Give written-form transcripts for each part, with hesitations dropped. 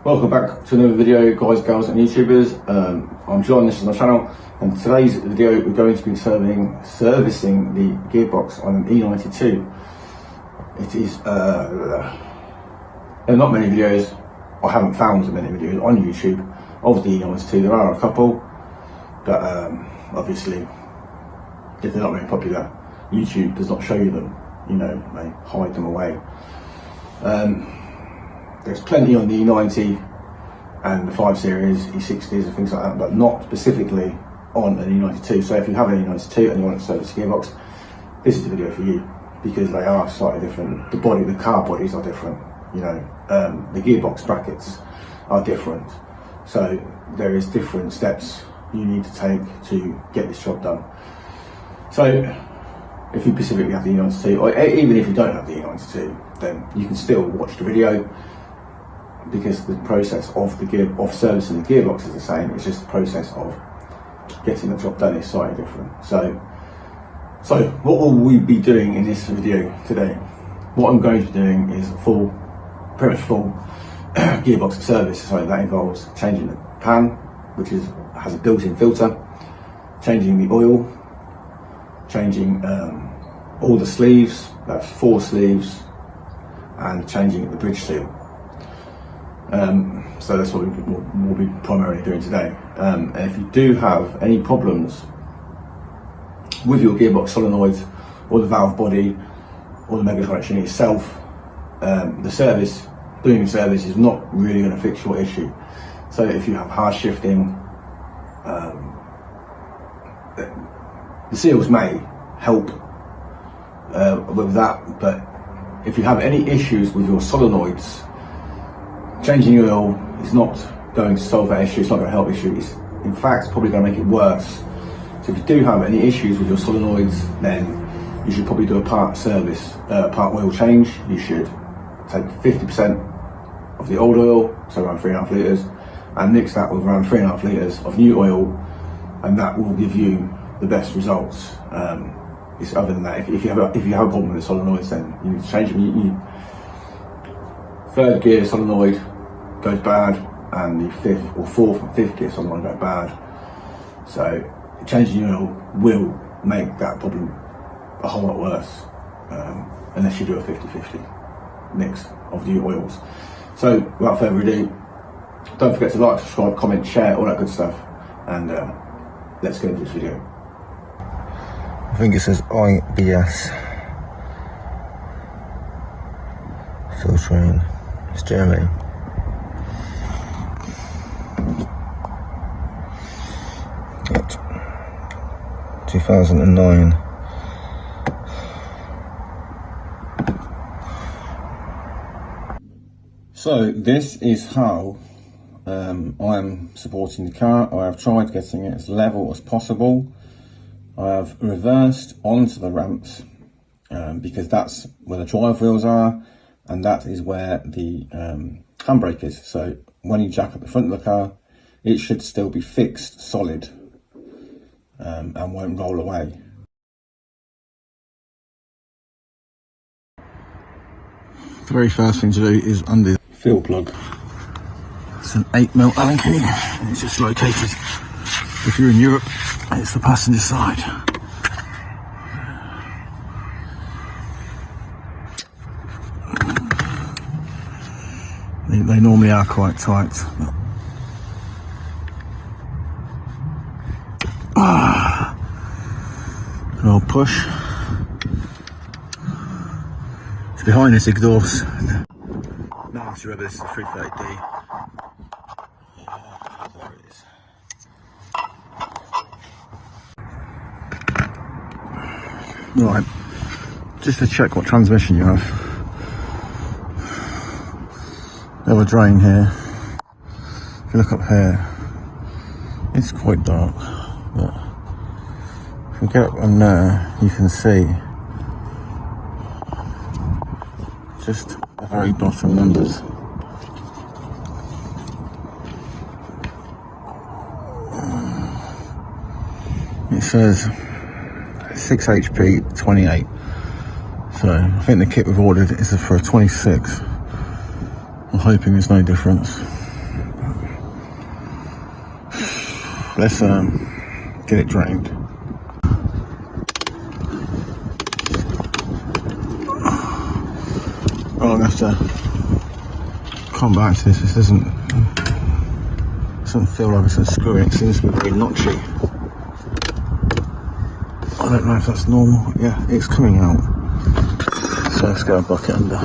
Welcome back to another video, guys, girls and YouTubers. I'm John, this is my channel, and today's video we're going to be servicing the gearbox on an E92. It is, there are not many videos, I haven't found many videos on YouTube of the E92. There are a couple, but obviously if they're not very popular, YouTube does not show you them, you know, they hide them away. There's plenty on the E90 and the 5 Series, E60s and things like that, but not specifically on an E92. So if you have an E92 and you want to service the gearbox, this is the video for you, because they are slightly different. The car bodies are different, you know, the gearbox brackets are different. So there is different steps you need to take to get this job done. So if you specifically have the E92, or even if you don't have the E92, then you can still watch the video, because the process of servicing the gearbox is the same. It's just the process of getting the job done is slightly different. So what will we be doing in this video today? What I'm going to be doing is pretty much full gearbox service. So that involves changing the pan, which has a built-in filter, changing the oil, changing all the sleeves, that's 4 sleeves, and changing the bridge seal. So that's what we'll be primarily doing today. And if you do have any problems with your gearbox solenoids or the valve body or the Megatronics unit itself, doing the service is not really going to fix your issue. So if you have hard shifting, the seals may help with that, but if you have any issues with your solenoids, changing the oil is not going to solve that issue. It's not going to help the issue. It's, in fact, probably going to make it worse. So if you do have any issues with your solenoids, then you should probably do a part oil change. You should take 50% of the old oil, so around 3.5 litres, and mix that with around 3.5 litres of new oil, and that will give you the best results. Other than that, if you have a problem with the solenoids, then you need to change them. Third gear solenoid goes bad, and the fourth and fifth gear solenoid go bad. So changing the oil will make that problem a whole lot worse, unless you do a 50-50 mix of the oils. So without further ado, don't forget to like, subscribe, comment, share, all that good stuff, and let's get into this video. I think it says IBS filtering. It's Germany. Got 2009. So this is how I'm supporting the car. I have tried getting it as level as possible. I have reversed onto the ramps because that's where the drive wheels are, and that is where the handbrake is. So when you jack up the front of the car, it should still be fixed solid and won't roll away. The very first thing to do is undo the Fuel plug. It's an 8mm Allen key, and it's just located, if you're in Europe, it's the passenger side. They normally are quite tight. An old push. It's behind this exhaust. Now to remember, this is a 330D. There it is. Right, just to check what transmission you have. They have a drain here. If you look up here, it's quite dark, but if we get up on there, you can see just the very bottom numbers. It says 6 HP 28, so I think the kit we've ordered is for a 26. I'm hoping there's no difference. let's get it drained. Well, I'm gonna have to come back to this. This doesn't feel like it's unscrewing. It seems to be very notchy. I don't know if that's normal. Yeah, it's coming out. So let's go a bucket under.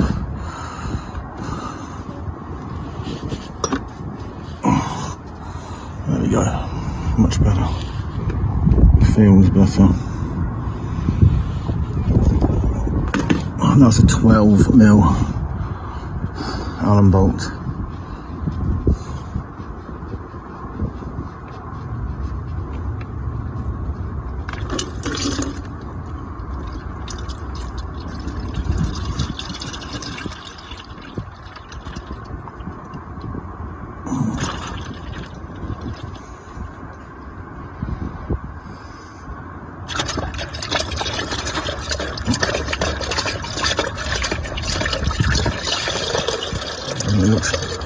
There we go. Much better. Feels better. Oh, that's a 12mm Allen bolt.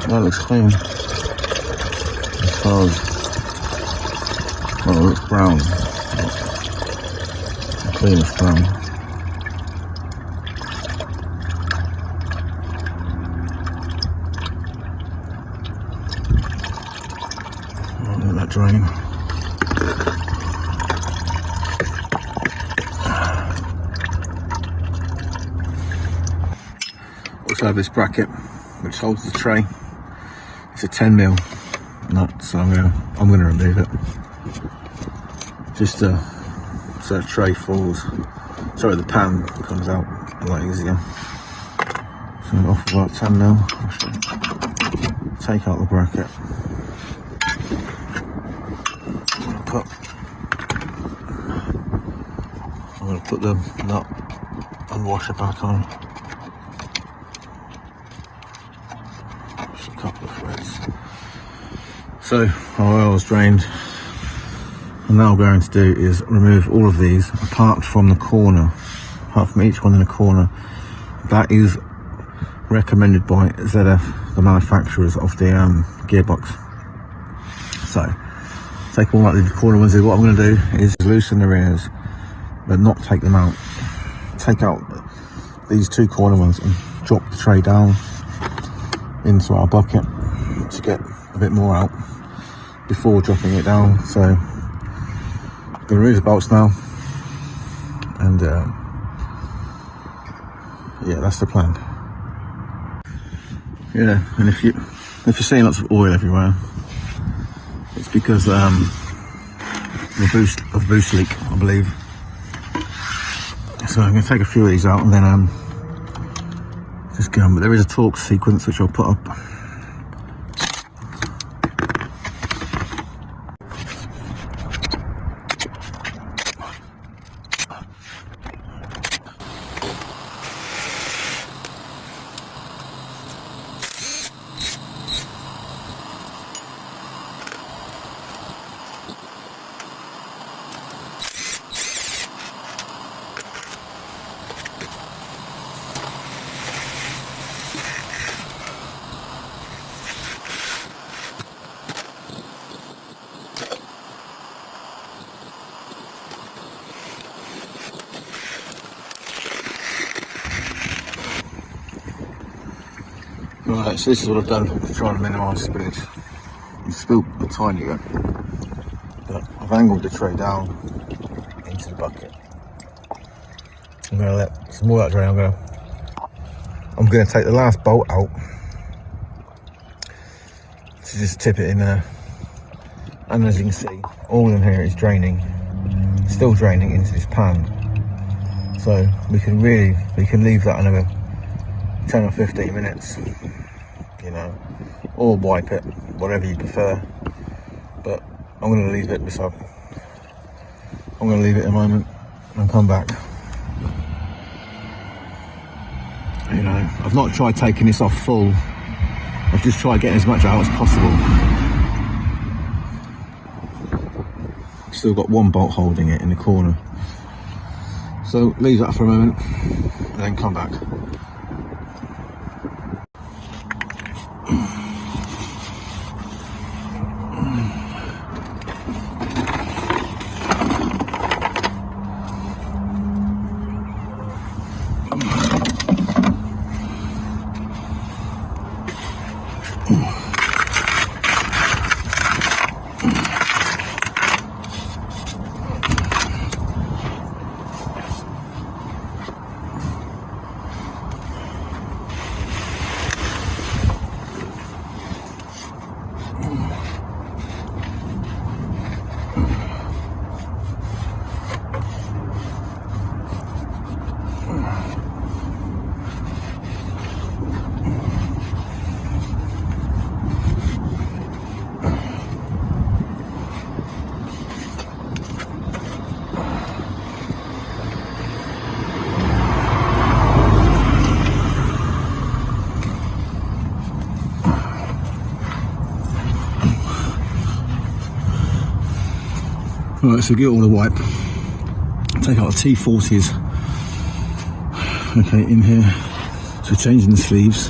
That looks clean. As far as, well, it looks brown. Clean as brown. Let that drain. Also have this bracket which holds the tray. It's a 10mm nut, so I'm gonna remove it. Just so the tray falls. Sorry, the pan comes out a lot easier. So off about 10mm. Take out the bracket. I'm gonna put the nut and washer back on. Couple of threads. So our oil is drained, and now what I'm going to do is remove all of these apart from the corner, apart from each one in the corner. That is recommended by ZF, the manufacturers of the gearbox. So take all out the corner ones. What I'm going to do is loosen the rears but not take them out. Take out these two corner ones and drop the tray down into our bucket to get a bit more out before dropping it down. So I'm going to remove the bolts now, and yeah, that's the plan. Yeah, and if you're seeing lots of oil everywhere, it's because of boost leak, I believe. So I'm going to take a few of these out and then just go on, but there is a torque sequence which I'll put up. Right, so this is what I've done to try and minimise spillage. You spilled a tiny bit, but I've angled the tray down into the bucket. I'm going to let some more of that drain. I'm going to take the last bolt out to just tip it in there, and as you can see, all in here is draining, still draining into this pan. So we can leave that another 10 or 15 minutes, you know, or wipe it, whatever you prefer. But I'm going to leave it beside. I'm going to leave it a moment and come back. You know, I've not tried taking this off full. I've just tried getting as much out as possible. Still got one bolt holding it in the corner. So leave that for a moment and then come back. Right, so get all the wipe, take out the T40s, okay, in here, so changing the sleeves.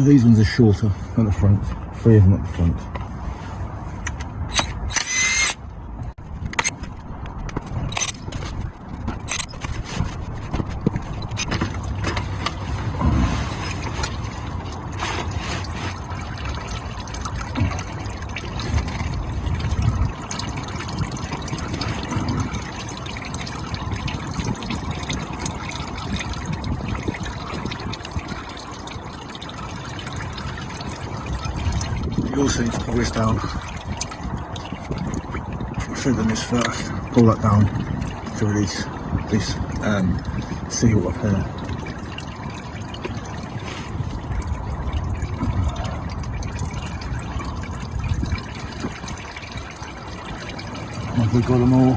These ones are shorter at the front, 3 of them at the front. You also need to pull this down. Strengthen this first. Pull that down to release this seal up here. Have we got them all?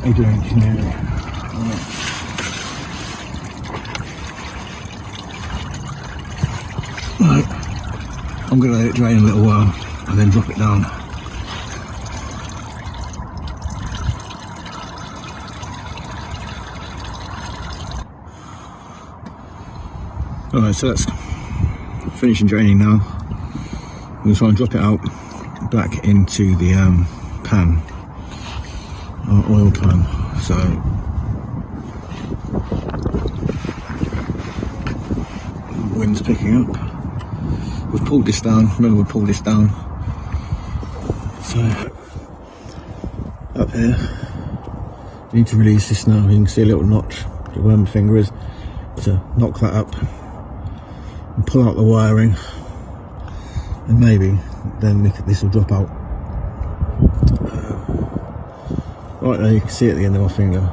Adrian Engineering. Right, I'm going to let it drain a little while and then drop it down. Alright, so that's finishing draining now. I'm going to try and drop it out back into the pan, our oil pan. So the wind's picking up. We've pulled this down, remember we pulled this down. So, up here, you need to release this now. You can see a little notch where my finger is, to knock that up and pull out the wiring, and maybe then this will drop out. Right there, you can see it at the end of my finger.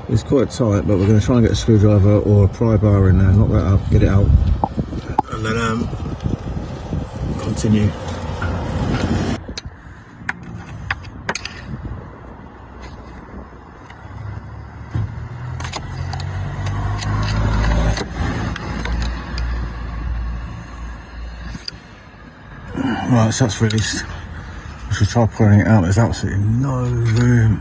It's quite tight, but we're going to try and get a screwdriver or a pry bar in there, knock that up, get it out, and then continue. Right, so that's released. I should try pulling it out. There's absolutely no room.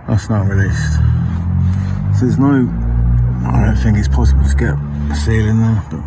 That's now released. So there's no, I don't think it's possible to get a seal in there. But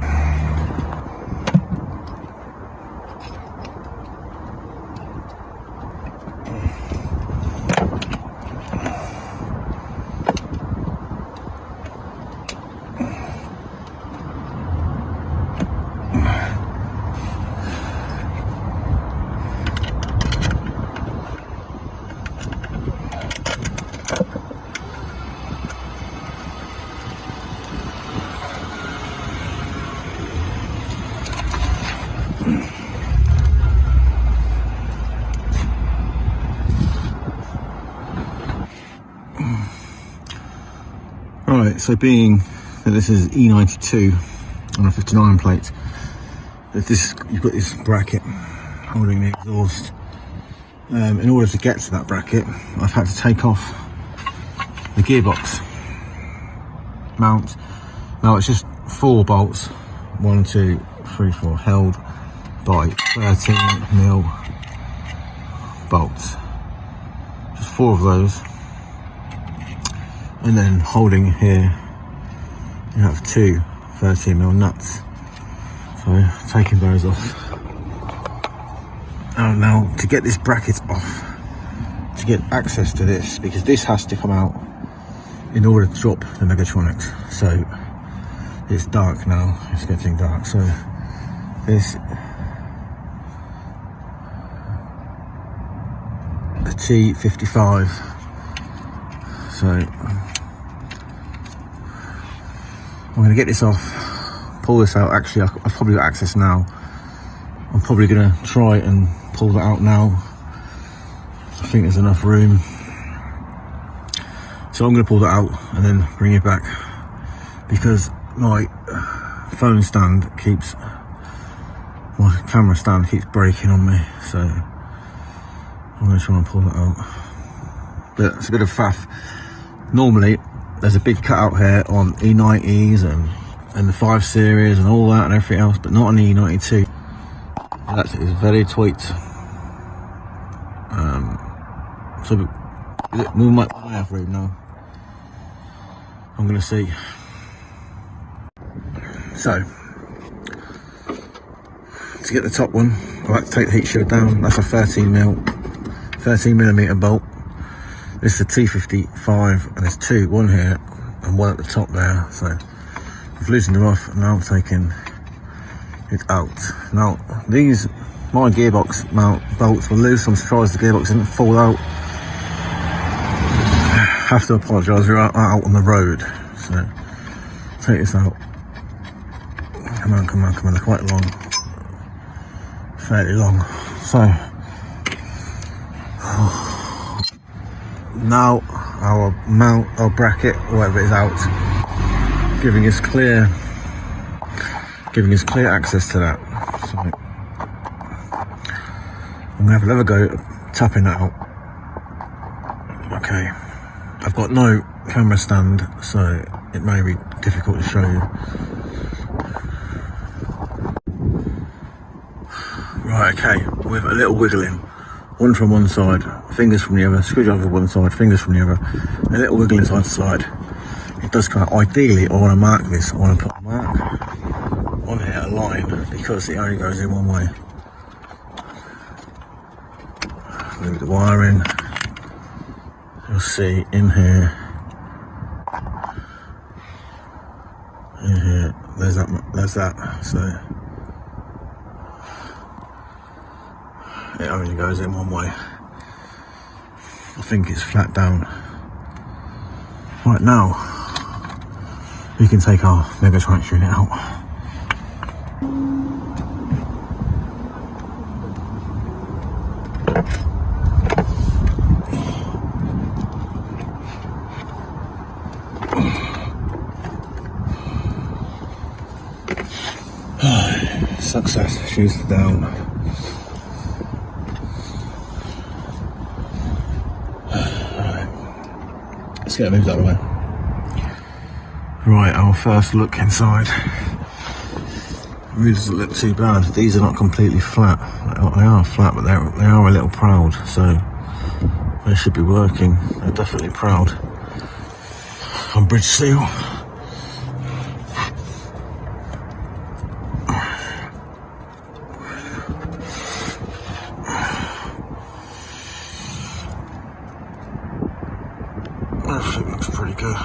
Right, so being that this is E92 on a 59 plate, you've got this bracket holding the exhaust. In order to get to that bracket, I've had to take off the gearbox. mount. Now it's just 4 bolts, 1, 2, 3, 4, held by 13mm bolts. Just 4 of those, and then holding here you have 2 13mm nuts. So taking those off. Now to get this bracket off, to get access to this, because this has to come out in order to drop the Megatronics. So it's dark now, it's getting dark, so this a T55. So I'm going to get this off, pull this out. Actually, I've probably got access now. I'm probably going to try and pull that out now. I think there's enough room. So I'm going to pull that out and then bring it back, because my phone stand keeps, my camera stand keeps breaking on me. So I'm going to try and pull that out. But it's a bit of faff. Normally there's a big cutout here on E90s and the 5 Series and all that and everything else, but not on the E92. That is very tight. So we might have room now. I'm going to see. So to get the top one, I like to take the heat shield down. That's a 13mm bolt. This is a T55, and there's 2, 1 here and 1 at the top there. So I've loosened them off, and now I'm taking it out. Now these, my gearbox mount bolts were loose. I'm surprised the gearbox didn't fall out. I have to apologise, we're out on the road. So take this out. Come on, they're quite long, fairly long. So now our mount, our bracket, whatever is out, giving us clear access to that. So I'm gonna have another go at tapping that out. Okay, I've got no camera stand, so it may be difficult to show you. Right, okay, with a little wiggling, one from one side, fingers from the other, screwdriver one side, fingers from the other, a little wiggling side to side. It does come out. Ideally, I want to mark this. I want to put a mark on here, a line, because it only goes in one way. Move the wire in. You'll see in here, there's that. So it only goes in one way. I think it's flat down. Right, now we can take our Megatronics unit out. Success, she's down. Let's get it moved out of the way. Right, our first look inside. It really doesn't look too bad. These are not completely flat. They are flat, but they are a little proud, so they should be working. They're definitely proud. On bridge seal. Everything looks pretty good.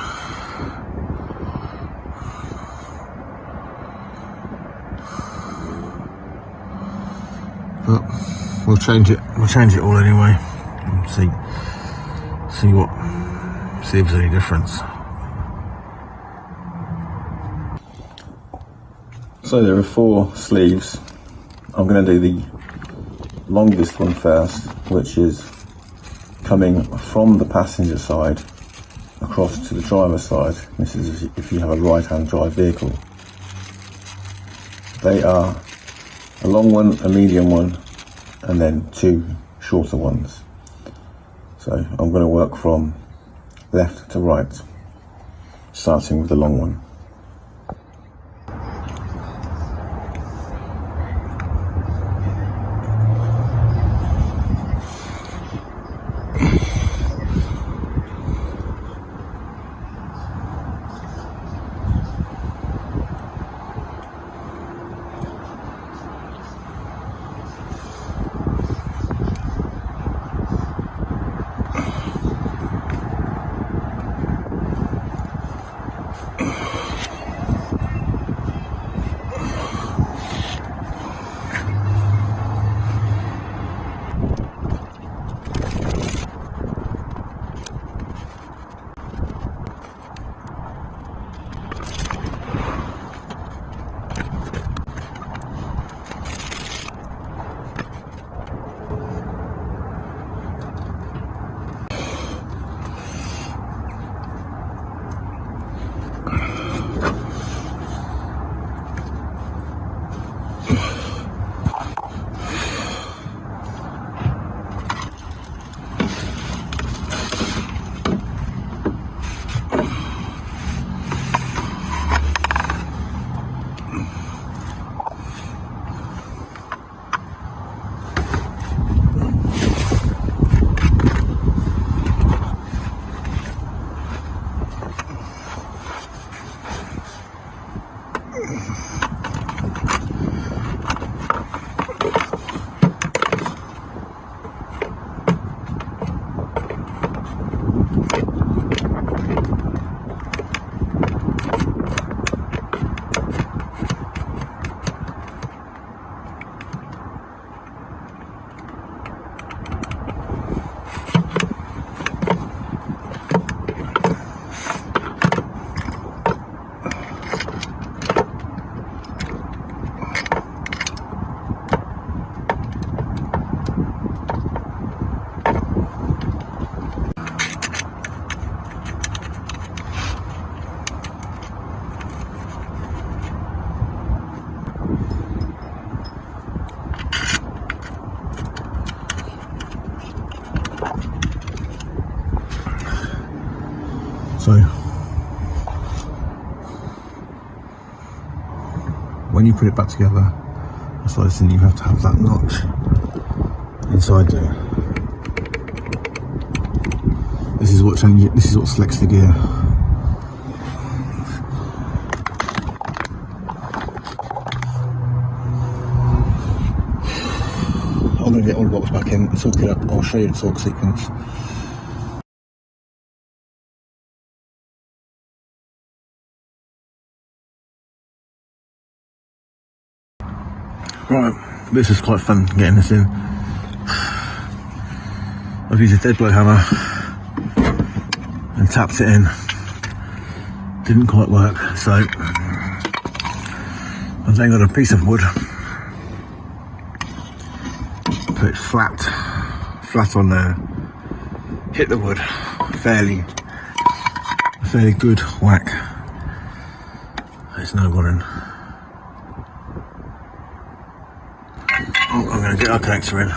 But we'll change it all anyway, and see if there's any difference. So there are 4 sleeves. I'm going to do the longest one first, which is coming from the passenger side across to the driver's side. This is if you have a right-hand drive vehicle. They are a long one, a medium one, and then 2 shorter ones. So I'm going to work from left to right. starting with the long one. So when you put it back together, I started saying you have to have that notch inside there. This is what changes. This is what selects the gear. I'm going to get all the box back in and torque it up. I'll show you the torque sequence. Right, this is quite fun getting this in. I've used a dead blow hammer and tapped it in. Didn't quite work, so I've then got a piece of wood, put it flat on there, hit the wood, fairly good whack. It's now gone in. Oh, I'm going to get our connector in.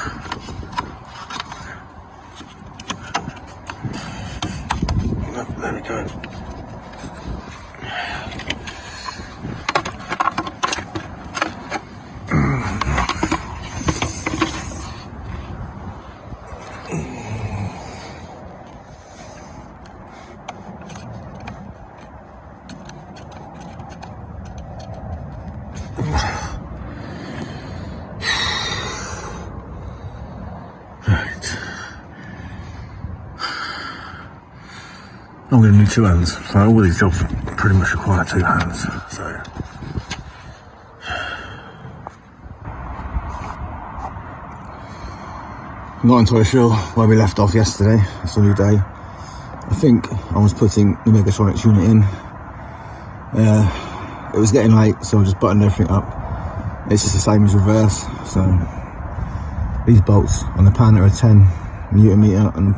Oh, there we go. I'm going to need 2 hands, so all these jobs pretty much require 2 hands, so. I'm not entirely sure where we left off yesterday. It's a new day. I think I was putting the Megatronics unit in. It was getting late, so I just buttoned everything up. It's just the same as reverse, so these bolts on the pan are a 10 Newton meter and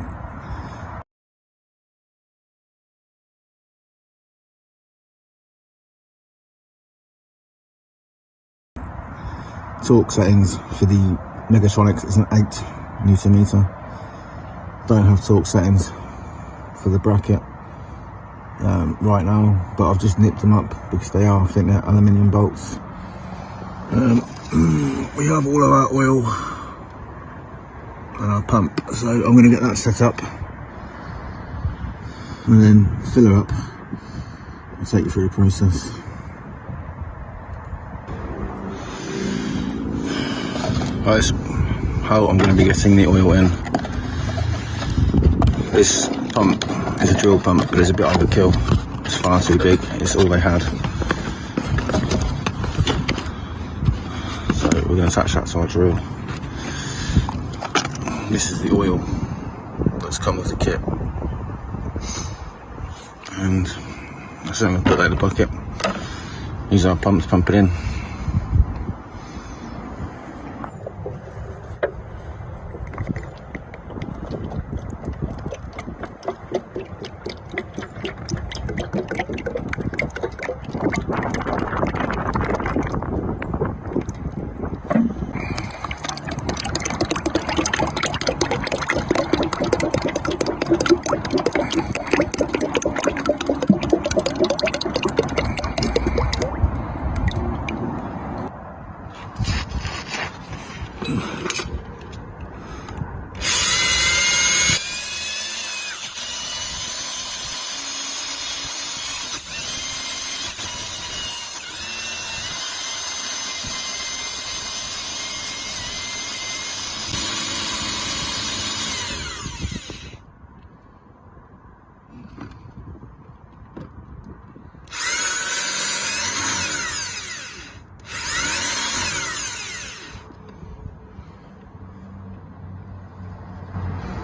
torque settings for the Megatronics is an 8 Newton meter. Don't have torque settings for the bracket. right now, but I've just nipped them up because they are, I think they're aluminium bolts. We have all of our oil and our pump, so I'm going to get that set up and then fill her up and take you through the process. Right, this how I'm going to be getting the oil in. This pump is a drill pump, but it's a bit overkill. It's far too big. It's all they had. So we're going to attach that to our drill. This is the oil that's come with the kit. And so I'm going to put that in the bucket. Use our pump to pump it in.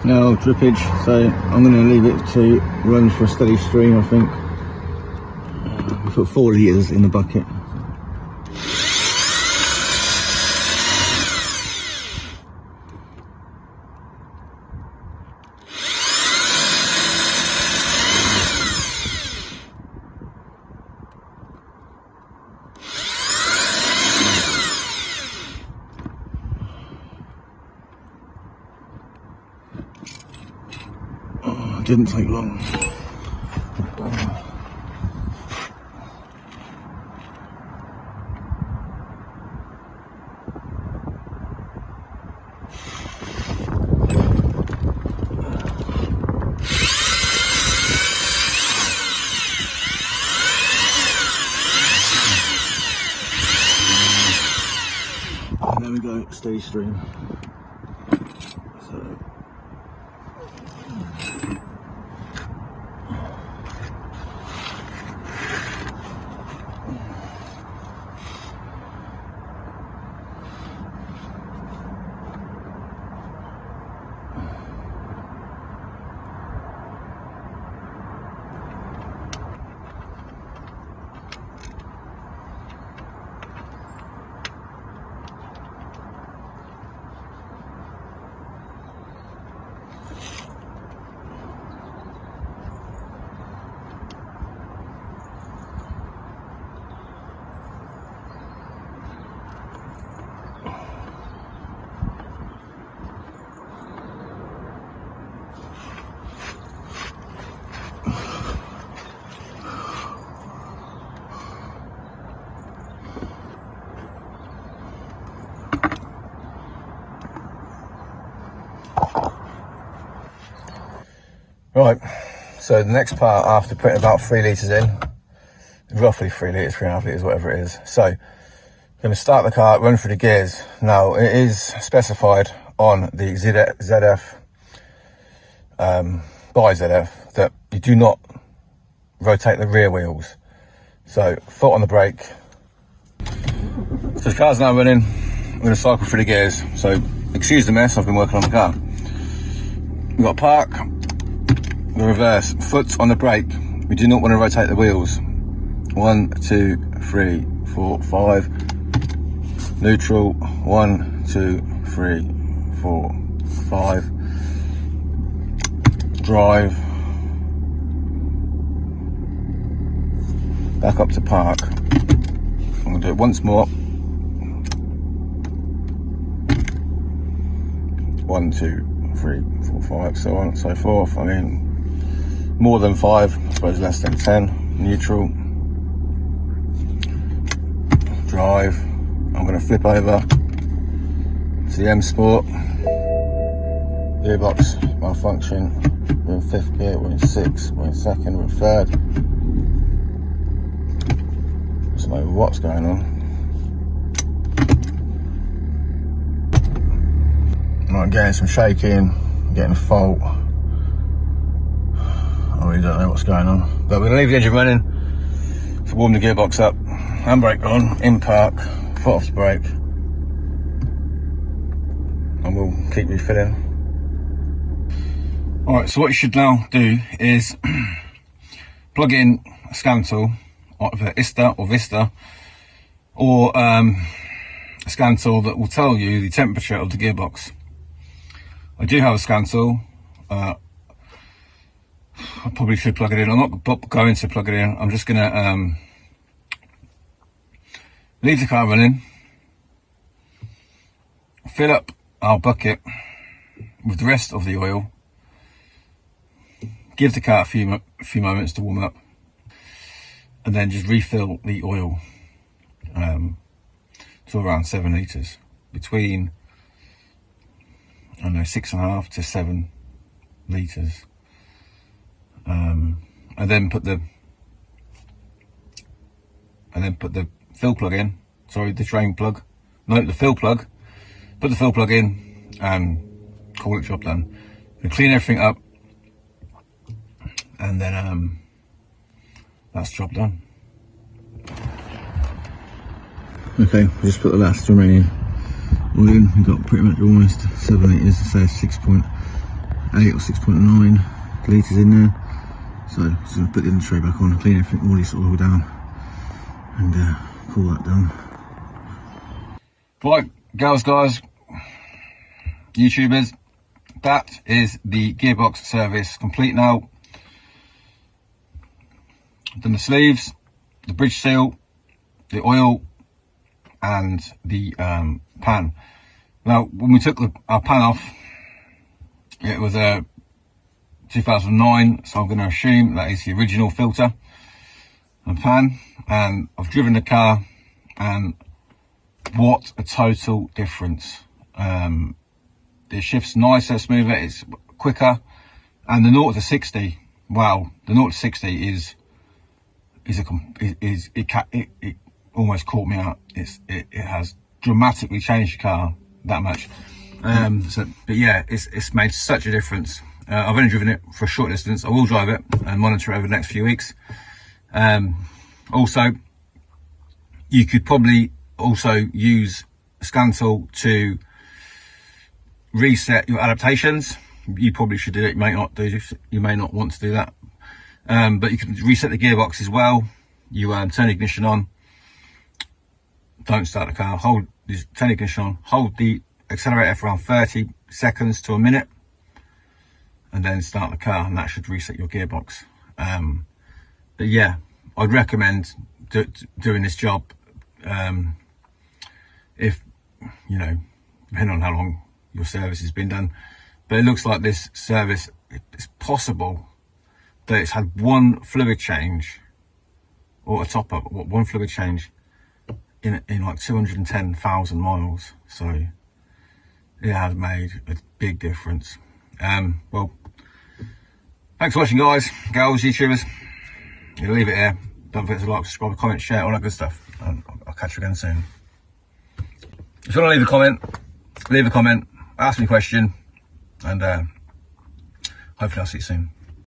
Now drippage, so I'm going to leave it to run for a steady stream. I think we put 4 litres in the bucket. It didn't take long. And there we go, steady stream. So right, so the next part, after putting about 3 litres in, roughly 3 litres, 3.5 litres, whatever it is. So, I'm going to start the car, run through the gears. Now, it is specified on the ZF, by ZF, that you do not rotate the rear wheels. So, foot on the brake. So the car's now running. I'm going to cycle through the gears. So, excuse the mess, I've been working on the car. We've got park. The reverse, foot on the brake. We do not want to rotate the wheels. 1, 2, 3, 4, 5. Neutral. 1, 2, 3, 4, 5. Drive. Back up to park. I'm going to do it once more. 1, 2, 3, 4, 5, so on and so forth. I mean, more than 5, I suppose less than 10. Neutral, drive. I'm going to flip over to the M Sport. Gearbox malfunction. We're in 5th gear, we're in 6th, we're in 2nd, we're in 3rd. Doesn't know what's going on. I'm getting some shaking, getting a fault. I really don't know what's going on. But we're going to leave the engine running to warm the gearbox up. Handbrake on, in park, foot off the brake. And we'll keep refilling. Alright, so what you should now do is plug in a scan tool, either ISTA or Vista, or a scan tool that will tell you the temperature of the gearbox. I do have a scan tool. I probably should plug it in. I'm not going to plug it in. I'm just going to leave the car running, fill up our bucket with the rest of the oil, give the car a few moments to warm up, and then just refill the oil to around 7 litres, between, I don't know, 6.5 to 7 litres, and then put the fill plug in. Sorry, the drain plug. No, the fill plug. Put the fill plug in and call it job done. And clean everything up, and then that's job done. Okay, just put the last remaining oil in. We've got pretty much almost 7 litres, so 6.8 or 6.9 litres in there. So just going to put the tray back on, clean everything, all this oil down, and call that done. Right, girls, guys, YouTubers, that is the gearbox service complete now. Done the sleeves, the bridge seal, the oil, and the pan. Now, when we took our pan off, it was a 2009, so I'm going to assume that is the original filter and pan. And I've driven the car, and what a total difference. It shifts nicer, smoother, it's quicker, and the 0 to 60, wow, the 0 to 60 it almost caught me out. It has dramatically changed the car that much. But yeah, it's made such a difference. I've only driven it for a short distance. I will drive it and monitor it over the next few weeks. Also, you could probably also use a scan tool to reset your adaptations. You probably should do it. You may not want to do that. But you can reset the gearbox as well. You turn the ignition on, don't start the car, turn the ignition on, hold the accelerator for around 30 seconds to a minute, and then start the car, and that should reset your gearbox. But yeah, I'd recommend doing this job, if, you know, depending on how long your service has been done. But it looks like this service, it's possible that it's had one fluid change, or a top up, one fluid change in like 210,000 miles. So it has made a big difference. Well, thanks for watching, guys, girls, YouTubers. I'll leave it here. Don't forget to like, subscribe, comment, share, all that good stuff. And I'll catch you again soon. If you want to leave a comment, ask me a question, and hopefully I'll see you soon.